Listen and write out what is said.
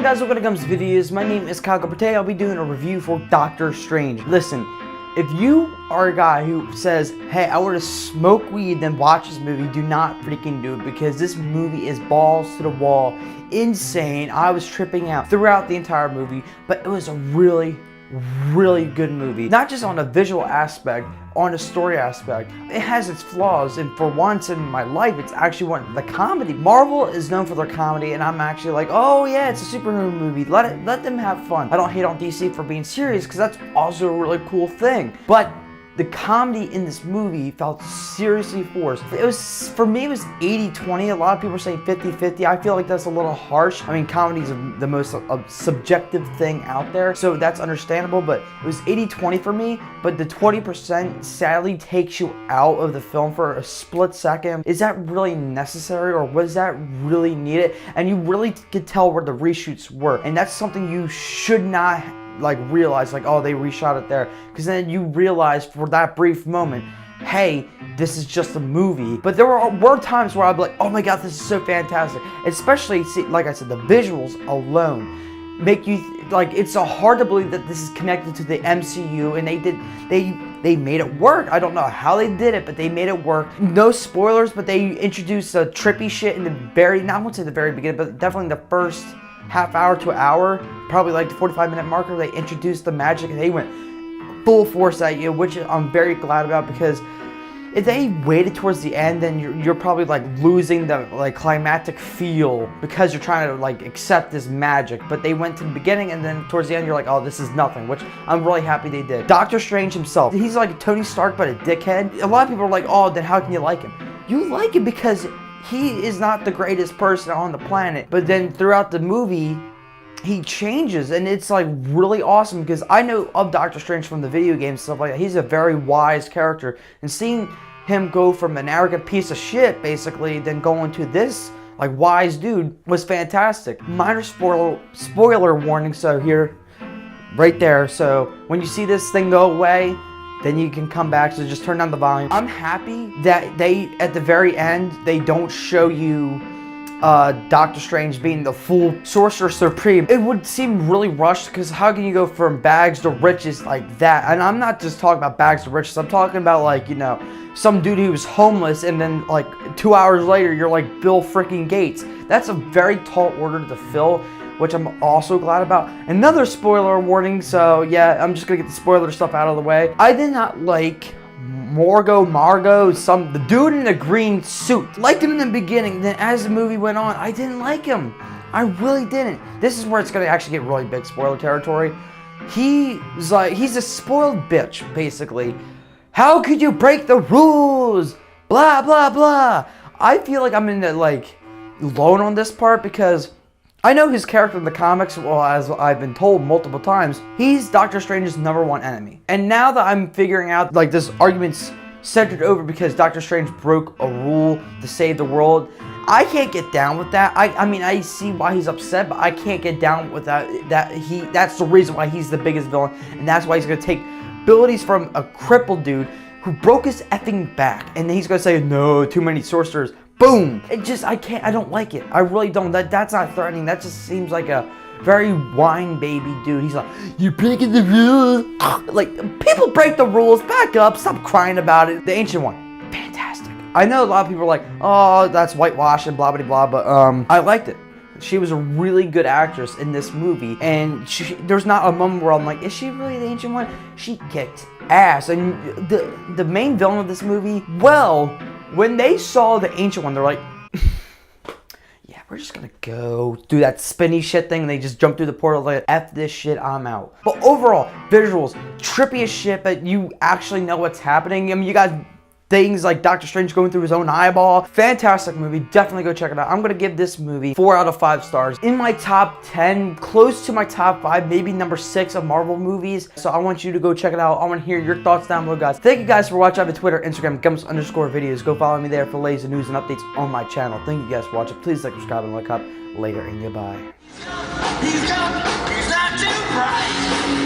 guys, welcome to Gums Videos. My name is Kyle. Today I'll be doing a review for Doctor Strange. Listen, if you are a guy who says, hey, I want to smoke weed then watch this movie, do not freaking do it, because this movie is balls to the wall, insane. I was tripping out throughout the entire movie, but it was a really good movie. Not just on a visual aspect, on a story aspect. It has its flaws, and for once in my life, it's actually one the comedy. Marvel is known for their comedy, and I'm actually like, oh yeah, it's a superhero movie. Let them have fun. I don't hate on DC for being serious, because that's also a really cool thing. But the comedy in this movie felt seriously forced. For me, it was 80-20. A lot of people are saying 50-50. I feel like that's a little harsh. I mean, comedy is the most subjective thing out there, so that's understandable, but it was 80-20 for me, but the 20% sadly takes you out of the film for a split second. Is that really necessary, or was that really needed? And you really could tell where the reshoots were, and that's something you should not realize, oh, they reshot it there, because then you realize for that brief moment, hey, this is just a movie. But there were times where I'd be like, oh my god, this is so fantastic. Especially, see, like I said, the visuals alone make you it's so hard to believe that this is connected to the MCU, and they made it work. I don't know how they did it, but they made it work. No spoilers, but they introduced the trippy shit in the I won't say the very beginning, but definitely the first half hour to hour, probably like the 45-minute marker. They introduced the magic and they went full force at you, which I'm very glad about, because if they waited towards the end, then you're probably losing the climactic feel, because you're trying to accept this magic. But they went to the beginning, and then towards the end you're like, oh, this is nothing, which I'm really happy they did. Doctor Strange himself, he's like Tony Stark but a dickhead. A lot of people are like, oh, then how can you like him? You like him because he is not the greatest person on the planet, but then throughout the movie, he changes, and it's really awesome, because I know of Doctor Strange from the video games, stuff like that. He's a very wise character, and seeing him go from an arrogant piece of shit, basically, then going to this wise dude was fantastic. Minor spoiler warning, so here, right there. So when you see this thing go away, then you can come back, so just turn down the volume. I'm happy that they, at the very end, they don't show you Doctor Strange being the full Sorcerer Supreme. It would seem really rushed, because how can you go from bags to riches like that? And I'm not just talking about bags to riches, I'm talking about some dude who was homeless, and then 2 hours later you're like Bill freaking Gates. That's a very tall order to fill, which I'm also glad about. Another spoiler warning, so yeah, I'm just gonna get the spoiler stuff out of the way. I did not like Margot, the dude in the green suit. Liked him in the beginning, then as the movie went on, I didn't like him. I really didn't. This is where it's gonna actually get really big spoiler territory. He's a spoiled bitch, basically. How could you break the rules? Blah, blah, blah. I feel like I'm in the, alone on this part, because I know his character in the comics, well, as I've been told multiple times, he's Doctor Strange's #1 enemy. And now that I'm figuring out, this argument's centered over because Doctor Strange broke a rule to save the world, I can't get down with that. I mean, I see why he's upset, but I can't get down with that. That's the reason why he's the biggest villain, and that's why he's gonna take abilities from a crippled dude who broke his effing back, and then he's gonna say, no, too many sorcerers. Boom! I don't like it. I really don't. That's not threatening. That just seems like a very whine baby dude. He's like, you're breaking the rules. People break the rules. Back up. Stop crying about it. The Ancient One, fantastic. I know a lot of people are like, oh, that's whitewashing, blah, blah, blah, but I liked it. She was a really good actress in this movie, and there's not a moment where I'm like, is she really the Ancient One? She kicked ass. And the main villain of this movie, well, when they saw the Ancient One, they're like, yeah, we're just gonna go do that spinny shit thing, and they just jump through the portal like, F this shit, I'm out. But overall, visuals, trippy as shit, but you actually know what's happening. I mean, you got things like Doctor Strange going through his own eyeball. Fantastic movie. Definitely go check it out. I'm going to give this movie 4 out of 5 stars. In my top 10, close to my top 5, maybe number 6 of Marvel movies. So I want you to go check it out. I want to hear your thoughts down below, guys. Thank you guys for watching. I have a Twitter, Instagram, Gums_videos. Go follow me there for latest news and updates on my channel. Thank you guys for watching. Please like, subscribe, and like up. Later, and goodbye. He's not too bright.